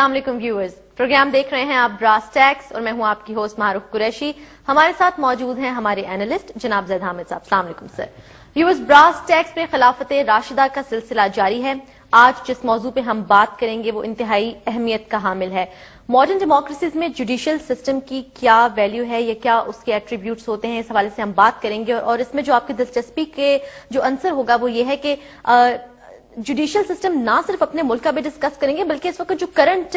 السلام علیکم viewers, programme دیکھ رہے ہیں آپ براس ٹیکس اور میں ہوں آپ کی ہوسٹ معروف قریشی. ہمارے ساتھ موجود ہیں ہمارے اینالسٹ جناب زید حامد صاحب. السلام علیکم سر. ویورز، براس ٹیکس میں خلافت راشدہ کا سلسلہ جاری ہے. آج جس موضوع پہ ہم بات کریں گے وہ انتہائی اہمیت کا حامل ہے. ماڈرن ڈیموکریسیز میں جوڈیشل سسٹم کی کیا ویلیو ہے یا کیا اس کے ایٹریبیوٹس ہوتے ہیں، اس حوالے سے ہم بات کریں گے. اور اس میں جو آپ کی دلچسپی کے جو عنصر ہوگا وہ یہ ہے کہ جوڈیشل سسٹم نہ صرف اپنے ملک کا بھی ڈسکس کریں گے بلکہ اس وقت جو کرنٹ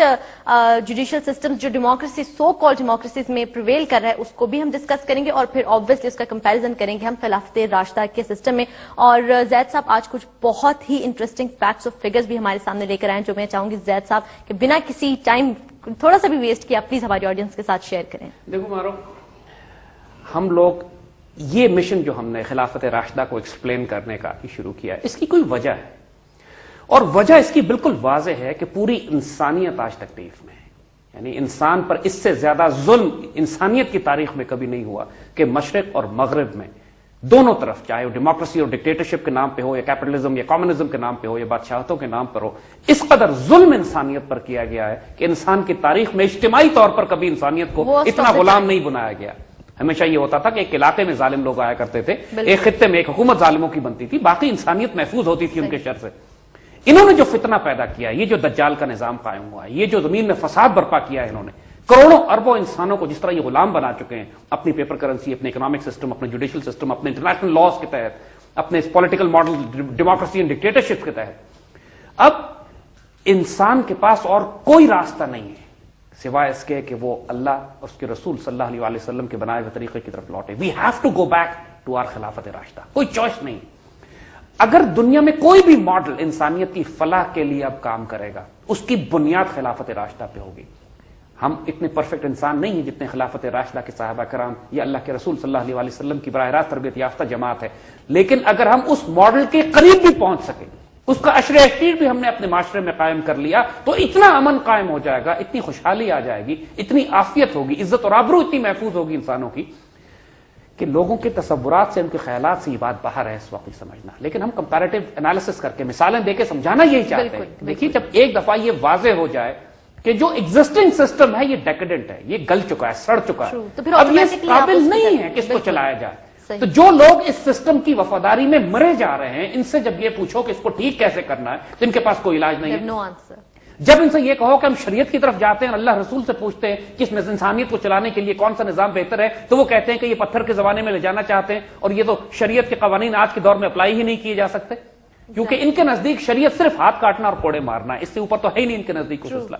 جوڈیشل سسٹم جو ڈیموکریسی سو کال ڈیموکریسیز میں پریویل کر رہا ہے اس کو بھی ہم ڈسکس کریں گے اور پھر آبویسلی اس کا کمپیریزن کریں گے ہم خلافت راشدہ کے سسٹم میں. اور زید صاحب آج کچھ بہت ہی انٹرسٹنگ فیکٹس اور فگرز بھی ہمارے سامنے لے کر آئے جو میں چاہوں گی زید صاحب کہ بنا کسی ٹائم تھوڑا سا بھی ویسٹ کیا پلیز ہماری آڈینس کے ساتھ شیئر کریں. دیکھو مارو، ہم لوگ یہ مشن جو ہم نے خلافت راشدہ کو ایکسپلین کرنے کا شروع کیا ہے اس کی کوئی وجہ ہے، اور وجہ اس کی بالکل واضح ہے کہ پوری انسانیت آج تکلیف میں ہے. یعنی انسان پر اس سے زیادہ ظلم انسانیت کی تاریخ میں کبھی نہیں ہوا کہ مشرق اور مغرب میں دونوں طرف، چاہے وہ ڈیموکریسی اور ڈکٹیٹرشپ کے نام پہ ہو یا کیپٹلزم یا کمیونزم کے نام پہ ہو یا بادشاہتوں کے نام پر ہو، اس قدر ظلم انسانیت پر کیا گیا ہے کہ انسان کی تاریخ میں اجتماعی طور پر کبھی انسانیت کو اتنا غلام نہیں بنایا گیا. ہمیشہ یہ ہوتا تھا کہ ایک علاقے میں ظالم لوگ آیا کرتے تھے، ایک خطے میں ایک حکومت ظالموں کی بنتی تھی، باقی انسانیت محفوظ ہوتی تھی ان کے شر سے. انہوں نے جو فتنہ پیدا کیا، یہ جو دجال کا نظام قائم ہوا ہے، یہ جو زمین میں فساد برپا کیا ہے، انہوں نے کروڑوں اربوں انسانوں کو جس طرح یہ غلام بنا چکے ہیں اپنی پیپر کرنسی، اپنے اکنامک سسٹم، اپنے جوڈیشل سسٹم، اپنے انٹرنیشنل لاز کے تحت، اپنے political model democracy and dictatorship کے تحت. اب انسان کے پاس اور کوئی راستہ نہیں ہے سوائے اس کے کہ وہ اللہ اور اس کے رسول صلی اللہ علیہ وسلم کے بنائے ہوئے طریقے کی طرف لوٹے. We have to go back to our خلافت راشدہ. کوئی چوائس نہیں. اگر دنیا میں کوئی بھی ماڈل انسانیت کی فلاح کے لیے اب کام کرے گا اس کی بنیاد خلافت راشدہ پہ ہوگی. ہم اتنے پرفیکٹ انسان نہیں ہیں جتنے خلافت راشدہ کے صحابہ کرام یا اللہ کے رسول صلی اللہ علیہ وسلم کی براہ راست تربیت یافتہ جماعت ہے، لیکن اگر ہم اس ماڈل کے قریب بھی پہنچ سکیں، اس کا اشر اشتیر بھی ہم نے اپنے معاشرے میں قائم کر لیا تو اتنا امن قائم ہو جائے گا، اتنی خوشحالی آ جائے گی، اتنی عافیت ہوگی، عزت اور آبرو اتنی محفوظ ہوگی انسانوں کی کہ لوگوں کے تصورات سے، ان کے خیالات سے یہ بات باہر ہے اس وقت سمجھنا. لیکن ہم کمپیریٹو انالیسس کر کے مثالیں دے کے سمجھانا یہی چاہتے ہیں. دیکھیے، جب ایک دفعہ یہ واضح ہو جائے کہ جو ایگزسٹنگ سسٹم ہے یہ ڈیکیڈنٹ ہے، یہ گل چکا ہے، سڑ چکا ہے، اب یہ قابل نہیں ہے کہ اس کو چلایا جائے، تو جو لوگ اس سسٹم کی وفاداری میں مرے جا رہے ہیں ان سے جب یہ پوچھو کہ اس کو ٹھیک کیسے کرنا ہے تو ان کے پاس کوئی علاج نہیں ہے. جب ان سے یہ کہو کہ ہم شریعت کی طرف جاتے ہیں، اللہ رسول سے پوچھتے ہیں کہ اس انسانیت کو چلانے کے لیے کون سا نظام بہتر ہے، تو وہ کہتے ہیں کہ یہ پتھر کے زمانے میں لے جانا چاہتے ہیں اور یہ تو شریعت کے قوانین آج کے دور میں اپلائی ہی نہیں کیے جا سکتے کیونکہ ان کے نزدیک شریعت صرف ہاتھ کاٹنا اور کوڑے مارنا ہے، اس سے اوپر تو ہے ہی نہیں ان کے نزدیک کچھ مسئلہ.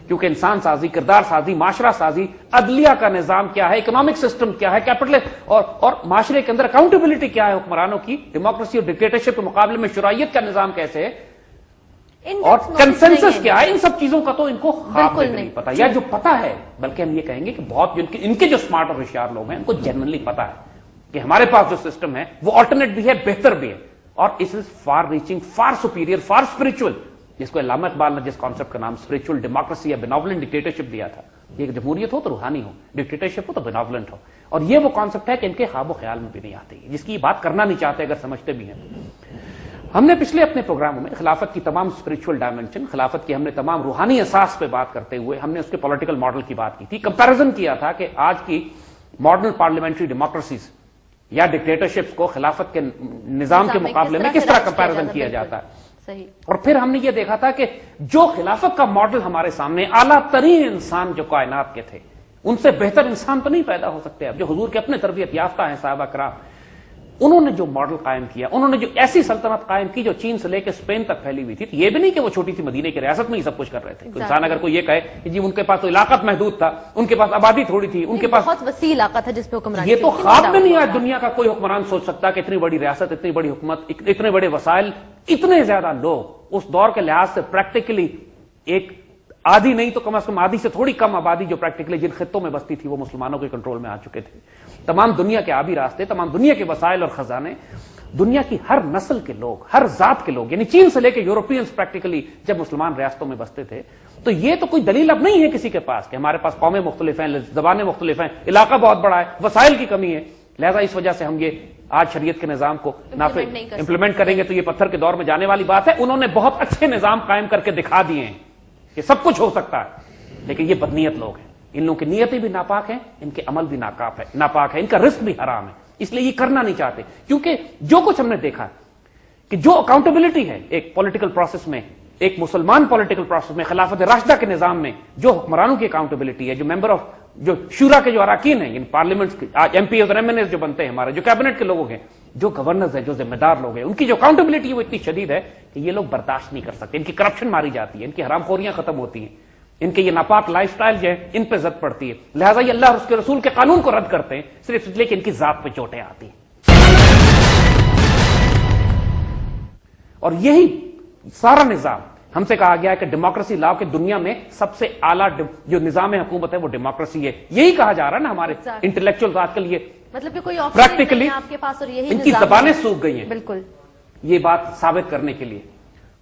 کیونکہ انسان سازی، کردار سازی، معاشرہ سازی، عدلیہ کا نظام کیا ہے، اکنامک سسٹم کیا ہے، کیپٹل اور معاشرے کے اندر اکاؤنٹیبلٹی کیا ہے حکمرانوں کی، ڈیموکریسی اور ڈکٹیٹرشپ کے مقابلے میں شرعیت کا نظام کیسے ہے اور کنسنسس کیا ہے، ان سب چیزوں کا تو ان کو خواب میں نہیں پتا، یا جو پتا ہے بلکہ ہم یہ کہیں گے کہ بہت ان کے جو اسمارٹ اور ہوشیار لوگ ہیں ان کو جنرلی پتا ہے کہ ہمارے پاس جو سسٹم ہے وہ آلٹرنیٹ بھی ہے، بہتر بھی ہے، اور اس is for reaching, for superior, for spiritual, جس کو علامہ اقبال نے جس کانسیپٹ کا نام اسپرچل ڈیموکریسی یا بیناولنٹ ڈکٹیٹرشپ دیا تھا. یہ جمہوریت ہو تو روحانی ہو، ڈکٹیٹرشپ ہو تو بیناولنٹ ہو، اور یہ وہ کانسیپٹ ہے کہ ان کے خواب و خیال میں بھی نہیں آتی، جس کی بات کرنا نہیں چاہتے اگر سمجھتے بھی ہیں. ہم نے پچھلے اپنے پروگراموں میں خلافت کی تمام اسپرچل ڈائمینشن، خلافت کی ہم نے تمام روحانی اساس پہ بات کرتے ہوئے ہم نے اس کے پولیٹیکل ماڈل کی بات کی تھی، کمپیریزن کیا تھا کہ آج کی ماڈرن پارلیمنٹری ڈیموکریسیز یا ڈکٹیٹرشپس کو خلافت کے نظام کے مقابلے میں کس طرح کمپیریزن کیا جاتا ہے. اور پھر ہم نے یہ دیکھا تھا کہ جو خلافت کا ماڈل ہمارے سامنے، اعلیٰ ترین انسان جو کائنات کے تھے، ان سے بہتر انسان تو نہیں پیدا ہو سکتے اب، جو حضور کے اپنے تربیت یافتہ ہیں صحابہ کرام، انہوں نے جو ماڈل قائم کیا، انہوں نے جو ایسی سلطنت قائم کی جو چین سے لے کے اسپین تک پھیلی ہوئی تھی. یہ بھی نہیں کہ وہ چھوٹی سی مدینے کی ریاست میں ہی سب کچھ کر رہے تھے. انسان اگر کوئی یہ کہے کہ جی ان کے پاس تو علاقات محدود تھا، ان کے پاس آبادی تھوڑی تھی، ان کے پاس بہت وسیع علاقہ تھا جس پہ حکمرانی، یہ تو خواب میں نہیں آج دنیا کا کوئی حکمران سوچ سکتا کہ اتنی بڑی ریاست، اتنی بڑی حکومت، اتنے بڑے وسائل، اتنے زیادہ لوگ اس دور کے لحاظ سے پریکٹیکلی ایک آدھی نہیں تو کم از کم آدھی سے تھوڑی کم آبادی جو پریکٹیکلی جن خطوں میں بستی تھی وہ مسلمانوں کے کنٹرول میں آ چکے تھے. تمام دنیا کے آبی راستے، تمام دنیا کے وسائل اور خزانے، دنیا کی ہر نسل کے لوگ، ہر ذات کے لوگ، یعنی چین سے لے کے یورپینز پریکٹیکلی جب مسلمان ریاستوں میں بستے تھے تو یہ تو کوئی دلیل اب نہیں ہے کسی کے پاس کہ ہمارے پاس قومیں مختلف ہیں، زبانیں مختلف ہیں، علاقہ بہت بڑا ہے، وسائل کی کمی ہے، لہذا اس وجہ سے ہم یہ آج شریعت کے نظام کو امپلیمنٹ کریں گے تو یہ پتھر کے دور میں جانے والی بات ہے. انہوں نے بہت اچھے نظام قائم کر کے دکھا دیے ہیں کہ سب کچھ ہو سکتا ہے، لیکن یہ بدنیت لوگ ہیں، ان لوگوں کی نیتیں بھی ناپاک ہیں، ان کے عمل بھی ناپاک ہے، ان کا رزق بھی حرام ہے، اس لیے یہ کرنا نہیں چاہتے. کیونکہ جو کچھ ہم نے دیکھا ہے کہ جو اکاؤنٹیبلٹی ہے ایک پولیٹیکل پروسیس میں، ایک مسلمان پولیٹیکل پروسیس میں، خلافت راشدہ کے نظام میں جو حکمرانوں کی اکاؤنٹیبلٹی ہے، جو ممبر آف جو شورا کے جو اراکین ہیں، پارلیمنٹ آج ایم پی اور ایم این ایز جو بنتے ہیں ہمارے، جو کیبنٹ کے لوگ ہیں، جو گورنرز ہیں، جو ذمہ دار لوگ ہیں، ان کی جو اکاؤنٹیبلٹی وہ اتنی شدید ہے کہ یہ لوگ برداشت نہیں کر سکتے. ان کی کرپشن ماری جاتی ہے، ان کی حرام خوریاں ختم ہوتی ہیں، ان کے یہ ناپاک لائف سٹائل جو ہے ان پہ زد پڑتی ہے. لہٰذا یہ اللہ اور اس کے رسول کے قانون کو رد کرتے ہیں صرف اس لیے کہ ان کی ذات پہ چوٹیں آتی ہیں. اور یہی سارا نظام ہم سے کہا گیا ہے کہ ڈیموکریسی لاؤ کہ دنیا میں سب سے اعلیٰ جو نظام حکومت ہے وہ ڈیموکریسی ہے. یہی کہا جا رہا ہے نا ہمارے انٹلیکچوئل آج کل، یہ مطلب کہ کوئی پریکٹیکلی آپ کے پاس اور یہی ان کی زبانیں سوکھ گئی ہیں بالکل یہ بات ثابت کرنے کے لیے.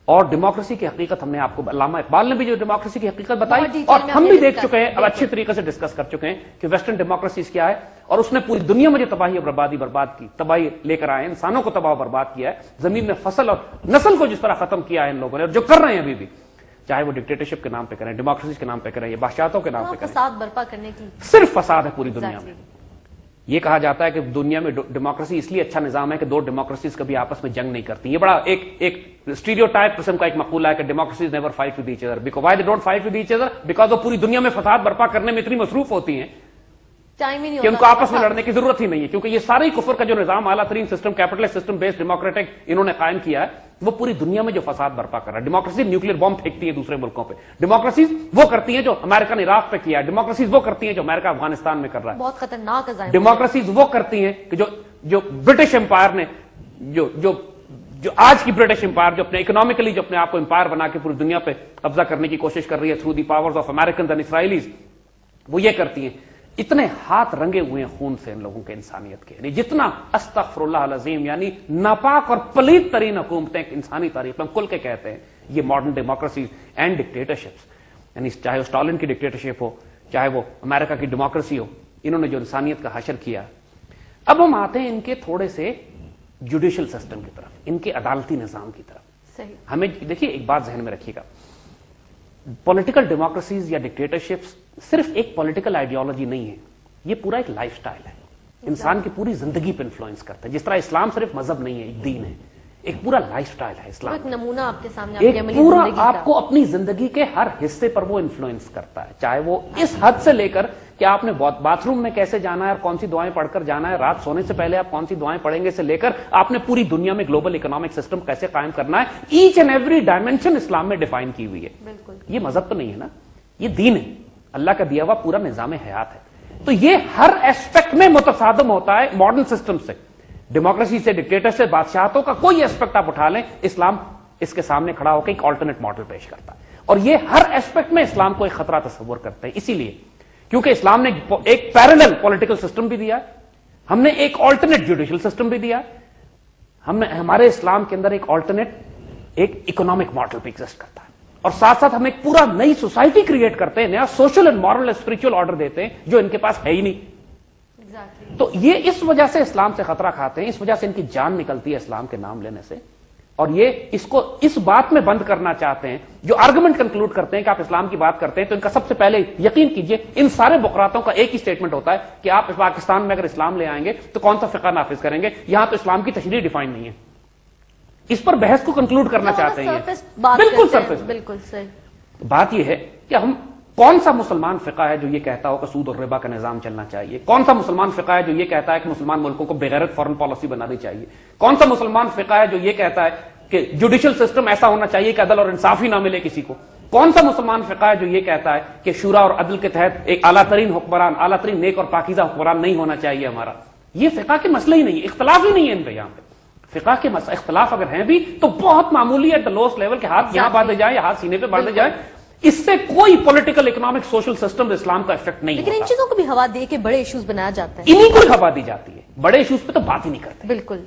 اور ڈیموکریسی کی حقیقت ہم نے آپ کو، علامہ اقبال نے بھی جو ڈیموکریسی کی حقیقت بتائی اور ہم بھی دیکھ چکے ہیں، اب اچھی طریقے سے ڈسکس کر چکے ہیں کہ ویسٹرن ڈیموکریسیز کیا ہے، اور اس نے پوری دنیا میں جو تباہی اور برباد کی، تباہی لے کر آئے، انسانوں کو تباہ و برباد کیا ہے، زمین میں فصل اور نسل کو جس طرح ختم کیا ہے ان لوگوں نے، اور جو کر رہے ہیں ابھی بھی، چاہے وہ ڈکٹیٹرشپ کے نام پہ کریں، ڈیموکریسی کے نام پہ کریں، یا بادشاہتوں کے نام پہ کریں، فساد برپا کرنے کی صرف فساد ہے پوری دنیا میں. یہ کہا جاتا ہے کہ دنیا میں ڈیموکریسی اس لیے اچھا نظام ہے کہ دو ڈیموکریسیز کبھی آپس میں جنگ نہیں کرتی. یہ بڑا ایک اسٹیریوٹائپ قسم کا ایک مقولہ ہے کہ democracies never fight with each other. Why they don't fight with each other? Because وہ پوری دنیا میں فساد برپا کرنے میں اتنی مصروف ہوتی ہیں ٹائم ہی نہیں کہ ان کو آپس میں لڑنے کی ضرورت ہی نہیں ہے. کیونکہ یہ سارے کفر کا جو نظام اعلیٰ ترین system, capitalist system based democratic انہوں نے قائم کیا ہے، وہ پوری دنیا میں جو فساد برپا کر رہا ہے. ڈیموکریسی نیوکلیر بم پھینکتی ہے دوسرے ملکوں پہ، ڈیموکریسیز وہ کرتی ہیں جو امریکہ نے عراق پہ کیا ہے، ڈیموکریسیز وہ کرتی ہیں جو امریکہ افغانستان میں کر رہا ہے، بہت خطرناک عزائم. ڈیموکریسیز وہ کرتی ہیں کہ جو برٹش امپائر نے جو آج کی برٹش امپائر جو اپنے اکنامکلی جو اپنے آپ کو امپائر بنا کے پوری دنیا پہ قبضہ کرنے کی کوشش کر رہی ہے through the powers of Americans and اسرائیلیز، وہ یہ کرتی ہیں. اتنے ہاتھ رنگے ہوئے ہیں خون سے ان لوگوں کے انسانیت کے، یعنی جتنا استغفر اللہ العظیم، یعنی ناپاک اور پلید ترین حکومتیں انسانی تاریخ میں کل کے کہتے ہیں یہ ماڈرن ڈیموکریسیز اینڈ ڈکٹیٹرشپس. یعنی چاہے وہ اسٹالن کی ڈکٹیٹرشپ ہو، چاہے وہ امریکہ کی ڈیموکریسی ہو، انہوں نے جو انسانیت کا حشر کیا. اب ہم آتے ہیں ان کے تھوڑے سے جوڈیشل سسٹم کی طرف، ان کے عدالتی نظام کی طرف. صحیح. ہمیں دیکھیے ایک بات ذہن میں رکھیے گا، پولیٹیکل ڈیموکریسیز یا ڈکٹیٹرشپس صرف ایک پولیٹیکل آئیڈیالوجی نہیں ہے، یہ پورا ایک لائف سٹائل ہے، انسان کی پوری زندگی پہ انفلوئنس کرتا ہے. جس طرح اسلام صرف مذہب نہیں ہے، ایک دین ہے، ایک پورا لائف سٹائل ہے اسلام، ایک نمونہ آپ کے سامنے، ایک پورا آپ کو اپنی زندگی کے ہر حصے پر وہ انفلوئنس کرتا ہے. چاہے وہ اس حد سے لے کر کہ آپ نے باتھ روم میں کیسے جانا ہے اور کون سی دعائیں پڑھ کر جانا ہے، رات سونے سے پہلے آپ کون سی دعائیں پڑھیں گے سے لے کر آپ نے پوری دنیا میں گلوبل اکنامک سسٹم کیسے قائم کرنا ہے، ایچ اینڈ ایوری ڈائمینشن اسلام میں ڈیفائن کی ہوئی ہے. بالکل. یہ مذہب تو نہیں ہے نا، یہ دین ہے، اللہ کا دیا ہوا پورا نظام حیات ہے. تو یہ ہر ایسپیکٹ میں متصادم ہوتا ہے ماڈرن سسٹم سے، ڈیموکریسی سے، ڈکٹیٹر سے، بادشاہتوں کا کوئی ایسپیکٹ آپ اٹھا لیں، اسلام اس کے سامنے کھڑا ہو کے ایک آلٹرنیٹ ماڈل پیش کرتا ہے. اور یہ ہر ایسپیکٹ میں اسلام کو ایک خطرہ تصور کرتے ہیں، اسی لیے کیونکہ اسلام نے ایک پیرلل پولیٹیکل سسٹم بھی دیا ہے، ہم نے ایک آلٹرنیٹ جوڈیشل سسٹم بھی دیا ہے، ہم نے ہمارے اسلام کے اندر ایک آلٹرنیٹ ایک اکنامک ماڈل بھی ایگزسٹ کرتا ہے، اور ساتھ ساتھ ہم ایک پورا نئی سوسائٹی کریٹ کرتے ہیں، نیا social and moral and spiritual order دیتے ہیں جو ان کے پاس ہے ہی نہیں. تو یہ اس وجہ سے اسلام سے خطرہ کھاتے ہیں، اس وجہ سے ان کی جان نکلتی ہے اسلام کے نام لینے سے. اور یہ اس کو اس بات میں بند کرنا چاہتے ہیں، جو آرگومنٹ کنکلوڈ کرتے ہیں کہ آپ اسلام کی بات کرتے ہیں تو ان کا سب سے پہلے یقین کیجئے ان سارے بقراتوں کا ایک ہی سٹیٹمنٹ ہوتا ہے کہ آپ پاکستان میں اگر اسلام لے آئیں گے تو کون سا فقہ نافذ کریں گے، یہاں تو اسلام کی تشریح ڈیفائن نہیں ہے. اس پر بحث کو کنکلوڈ کرنا چاہتے ہیں، بالکل سرفیس. بالکل صحیح. بات یہ ہے کہ ہم کون سا مسلمان فقہ ہے جو یہ کہتا ہو کہ سود اور ربا کا نظام چلنا چاہیے، کون سا مسلمان فقہ ہے جو یہ کہتا ہے کہ مسلمان ملکوں کو بغیرت فارن پالیسی بنانی چاہیے، کون سا مسلمان فقہ ہے جو یہ کہتا ہے کہ جوڈیشل سسٹم ایسا ہونا چاہیے کہ عدل اور انصاف ہی نہ ملے کسی کو، کون سا مسلمان فقہ ہے جو یہ کہتا ہے کہ شورا اور عدل کے تحت ایک اعلیٰ ترین حکمران، اعلیٰ ترین نیک اور پاکیزہ حکمران نہیں ہونا چاہیے ہمارا. یہ فقہ کے مسئلہ ہی نہیں ہے، اختلاف ہی نہیں ہے ان پہ. یہاں پہ فقہ کے اختلاف اگر ہیں بھی تو بہت معمولی ہے، لوسٹ لیول کے ہاتھ یہاں باندھے جائیں یا ہاتھ سینے پہ باندھے جائیں، اس سے کوئی پولیٹیکل اکنامک سوشل سسٹم اسلام کا افیکٹ نہیں ہوتا. لیکن ان چیزوں کو بھی ہوا دے کے بڑے ایشوز بنایا جاتا ہے، انہیں کو ہوا دی جاتی ہے، بڑے ایشوز پہ تو بات ہی نہیں کرتے. بالکل.